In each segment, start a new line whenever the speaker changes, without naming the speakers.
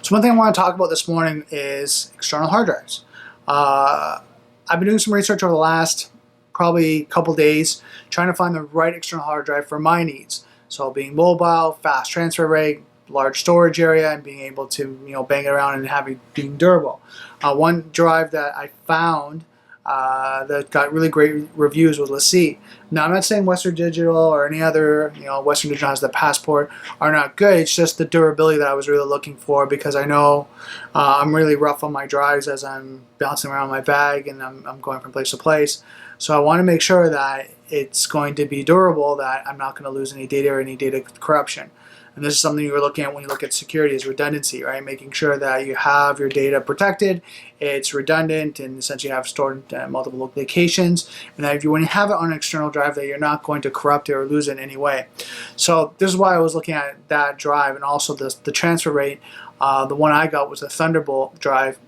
So one thing I want to talk about this morning is external hard drives. I've been doing some research over the last probably couple days trying to find the right external hard drive for my needs. So being mobile, fast transfer rate, large storage area, and being able to bang it around and have it being durable. One drive that I found that got really great reviews was LaCie. Now I'm not saying Western Digital or any other, Western Digital has the Passport are not good. It's just the durability that I was really looking for, because I know I'm really rough on my drives as I'm bouncing around my bag and I'm going from place to place. So I want to make sure that it's going to be durable, that I'm not going to lose any data or any data corruption. And this is something you're looking at when you look at security, is redundancy, right? Making sure that you have your data protected, it's redundant, and essentially have stored in multiple locations. And that when you have it on an external drive, that you're not going to corrupt it or lose it in any way. So this is why I was looking at that drive, and also the transfer rate. The one I got was a Thunderbolt drive.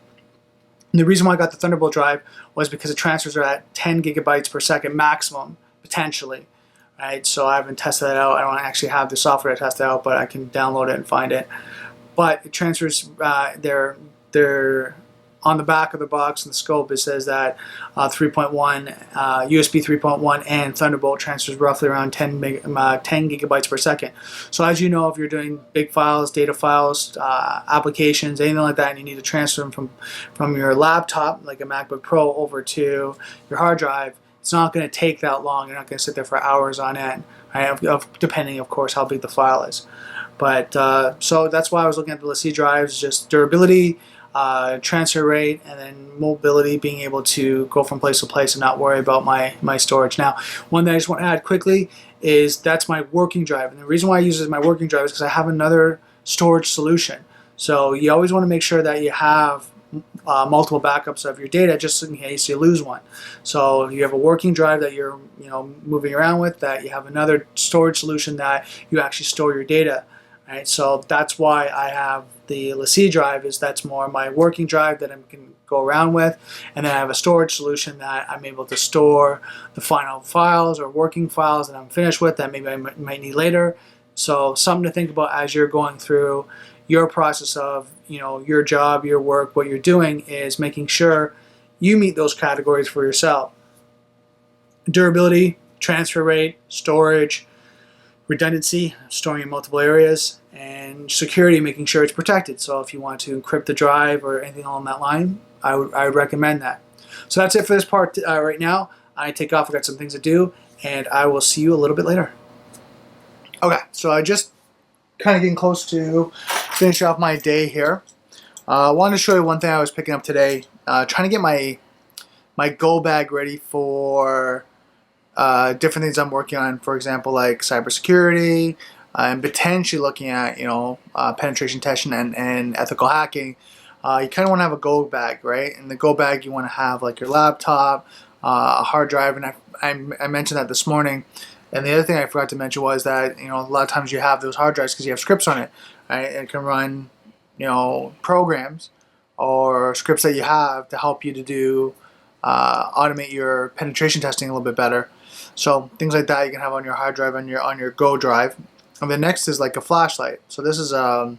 And the reason why I got the Thunderbolt drive was because the transfers are at 10 gigabytes per second maximum, potentially. Right, so I haven't tested that out. I don't actually have the software to test it out, but I can download it and find it. But it transfers, they're on the back of the box in the scope. It says that 3.1 USB 3.1 and Thunderbolt transfers roughly around 10 gigabytes per second. So as you know, if you're doing big files, data files, applications, anything like that, and you need to transfer them from your laptop, like a MacBook Pro, over to your hard drive, it's not going to take that long. You're not going to sit there for hours on end, right? Depending, of course, how big the file is. But so that's why I was looking at the LaCie drives, just durability, transfer rate, and then mobility, being able to go from place to place and not worry about my storage. Now, one that I just want to add quickly is that's my working drive. And the reason why I use it as my working drive is because I have another storage solution. So you always want to make sure that you have multiple backups of your data, just in case you lose one. So you have a working drive that you're moving around with, that you have another storage solution that you actually store your data. Right? So that's why I have the LaCie drive, is that's more my working drive that I can go around with, and then I have a storage solution that I'm able to store the final files or working files that I'm finished with that maybe I might need later. So something to think about as you're going through your process of your job, your work, what you're doing, is making sure you meet those categories for yourself. Durability, transfer rate, storage, redundancy, storing in multiple areas, and security, making sure it's protected. So if you want to encrypt the drive or anything along that line, I would recommend that. So that's it for this part right now. I take off, I've got some things to do, and I will see you a little bit later. Okay, so I just kind of getting close to finish off my day here. I wanted to show you one thing I was picking up today. Trying to get my go bag ready for different things I'm working on. For example, like cybersecurity, and potentially looking at penetration testing and ethical hacking. You kind of want to have a go bag, right? In the go bag, you want to have like your laptop, a hard drive, and I mentioned that this morning. And the other thing I forgot to mention was that a lot of times you have those hard drives because you have scripts on it, right? It can run programs or scripts that you have to help you to do automate your penetration testing a little bit better. So things like that you can have on your hard drive, on your Go drive. And the next is like a flashlight. So this is you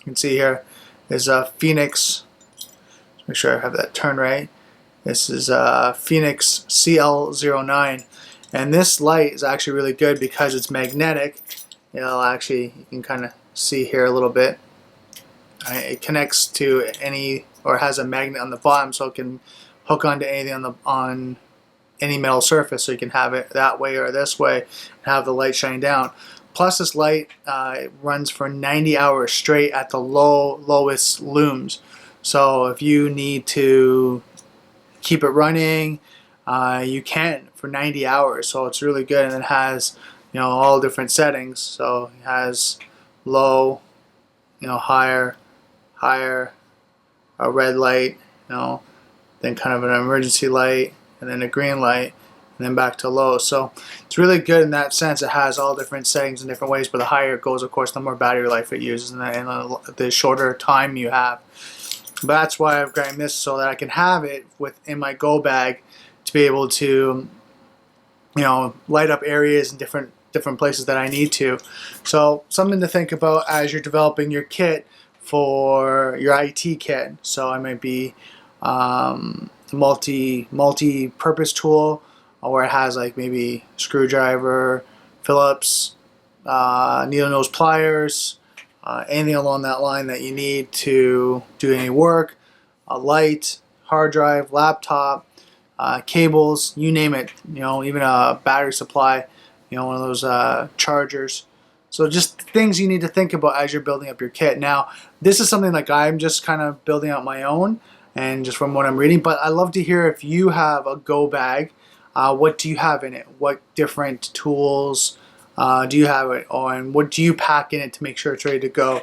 can see here is a Phoenix. Let's make sure I have that turned right. This is a Phoenix CL09. And this light is actually really good because it's magnetic. You can kind of see here a little bit. It connects to or has a magnet on the bottom, so it can hook onto anything on any metal surface. So you can have it that way or this way, and have the light shine down. Plus, this light it runs for 90 hours straight at the lowest looms. So if you need to keep it running, you can for 90 hours. So it's really good, and it has all different settings. So it has low, higher, a red light, then kind of an emergency light, and then a green light, and then back to low. So it's really good in that sense. It has all different settings in different ways, but the higher it goes, of course, the more battery life it uses, and the shorter time you have. But that's why I'm grabbing this, so that I can have it in my go bag to be able to light up areas in different places that I need to. So something to think about as you're developing your kit for your IT kit. So it might be multi-purpose tool, where it has like maybe screwdriver, Phillips, needle nose pliers, anything along that line that you need to do any work, a light, hard drive, laptop, cables, you name it, even a battery supply, one of those chargers. So just things you need to think about as you're building up your kit. Now, this is something like I'm just kind of building out my own, and just from what I'm reading, but I'd love to hear if you have a go bag. What do you have in it? What different tools do you have it on? What do you pack in it to make sure it's ready to go?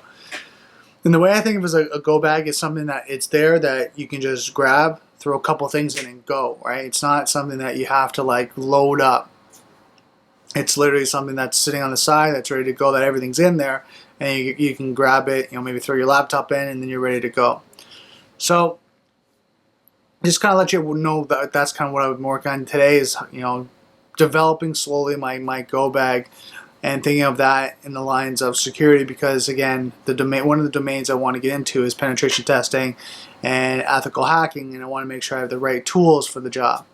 And the way I think of it as a go bag is something that it's there that you can just grab, throw a couple things in and go, right? It's not something that you have to like load up. It's literally something that's sitting on the side that's ready to go, that everything's in there, and you can grab it, maybe throw your laptop in, and then you're ready to go. So just kind of let you know that that's kind of what I would work on today is, developing slowly my go bag and thinking of that in the lines of security, because again, one of the domains I want to get into is penetration testing and ethical hacking, and I want to make sure I have the right tools for the job.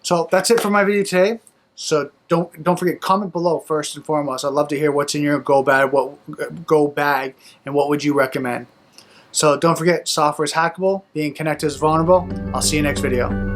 So that's it for my video today. So don't forget, comment below first and foremost. I'd love to hear what's in your go bag, and what would you recommend. So don't forget, software is hackable, being connected is vulnerable. I'll see you next video.